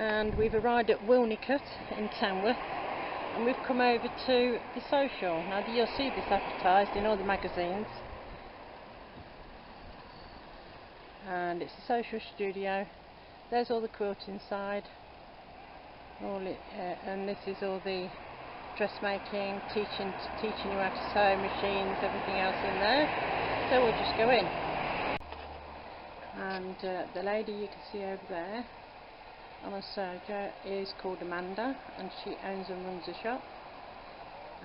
and we've arrived at Wilnecote in Tamworth, and we've come over to the Sewcial. Now you'll see this advertised in all the magazines, and it's the Sewcial Studio. There's all the quilts inside, and this is all the dressmaking, teaching you how to sew, machines, everything else in there. So we'll just go in, and the lady you can see over there on a serger is called Amanda, and she owns and runs a shop,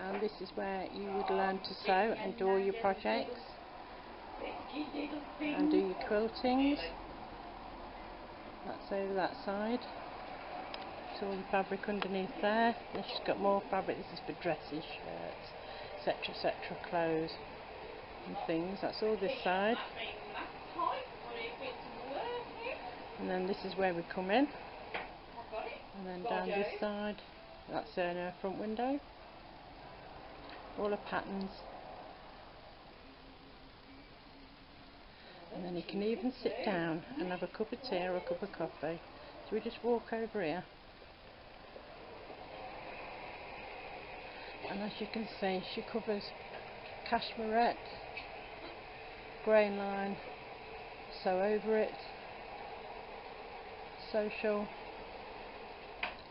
and this is where you would learn to sew and do all your projects and do your quiltings. That's over that side. It's all the fabric underneath there, and she's got more fabric. This is for dresses, shirts, etc, clothes and things. That's all this side, and then this is where we come in, and then down this side, that's her front window, all her patterns, and then you can even sit down and have a cup of tea or a cup of coffee. So we just walk over here, and as you can see, she covers cashmerette, grain line, sew over it, Sewcial,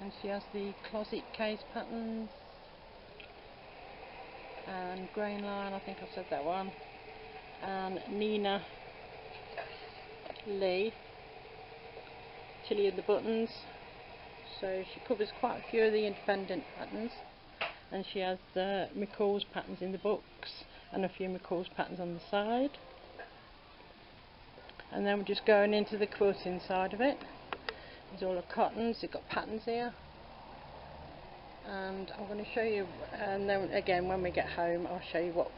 and she has the closet case patterns and grain line, I think I said that one, and Nina Lee, Tilly and the Buttons. So she covers quite a few of the independent patterns, and she has McCall's patterns in the books and a few McCall's patterns on the side. And then we're just going into the quilting side of it. There's all the cottons, you've got patterns here, and I'm going to show you, and then again when we get home I'll show you what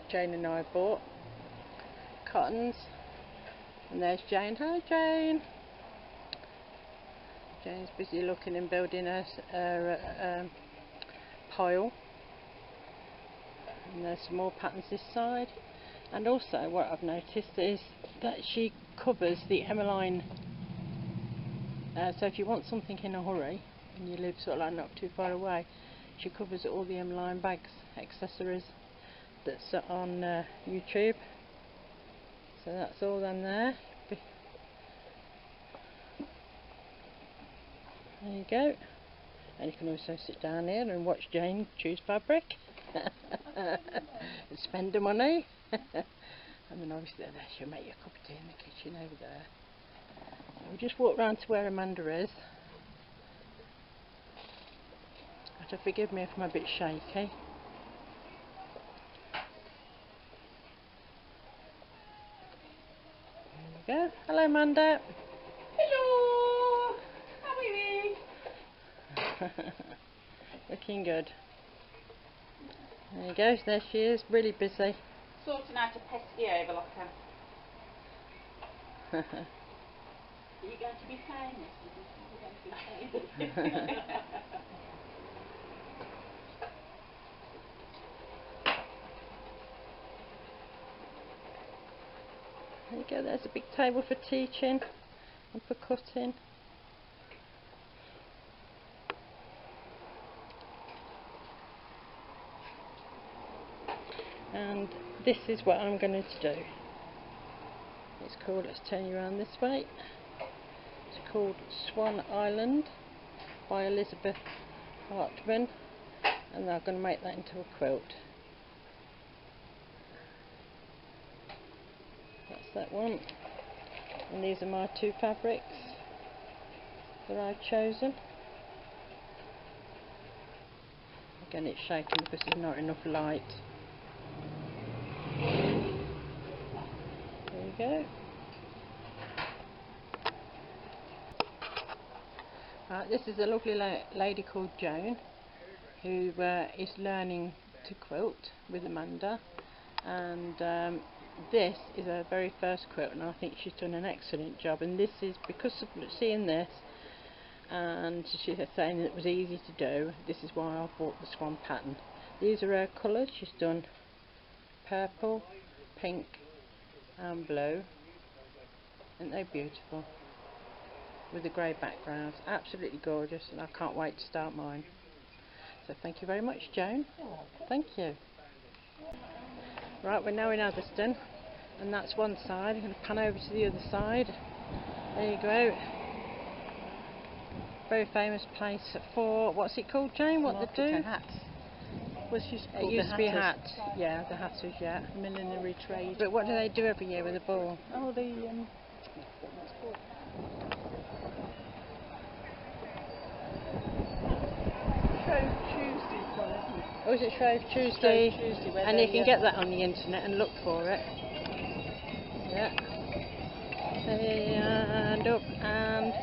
Jane and I bought. Cottons, and there's Jane. Hi Jane. Jane's busy looking and building her pile, and there's some more patterns this side. And also what I've noticed is that she covers the Emmeline, so if you want something in a hurry and you live sort of like not too far away, she covers all the Emmeline bags, accessories that's on YouTube. So that's all on there. There you go. And you can also sit down here and watch Jane choose fabric and spend the money. And then obviously there she'll make you a cup of tea in the kitchen over there. So we'll just walk round to where Amanda is. So forgive me if I'm a bit shaky. There we go. Hello Amanda. Hello. How are you? Looking good. There you go. There she is, really busy. Sorting out a pesky overlocker. Are you going to be famous? Are you going to be famous? There you go, there's a big table for teaching and for cutting. And this is what I'm going to do. It's called, let's turn you around this way, it's called Swan Island by Elizabeth Hartman, and I'm going to make that into a quilt. That's that one, and these are my two fabrics that I've chosen. Again, it's shaking because there's not enough light. There you go. This is a lovely lady called Joan, who is learning to quilt with Amanda, and this is her very first quilt, and I think she's done an excellent job. And this is because of seeing this, and she's saying it was easy to do. This is why I bought the swan pattern. These are her colours. She's done purple, pink and blue. Aren't they beautiful? with the grey background. Absolutely gorgeous, and I can't wait to start mine. So thank you very much, Joan. Thank you. Right, we're now in Atherstone, and that's one side. I'm going to pan over to the other side. There you go. Very famous place for, what's it called, Jane? What they do? Hats. Was used to It used to be a hat. Yeah, the hatters, yeah. Millinery trade. But what do they do every year with the ball? Oh, the what's it called? Shrove Tuesday, isn't it? Oh, is it Shrove Tuesday? Shrove Tuesday, And you can get that on the internet and look for it. Yeah. And up and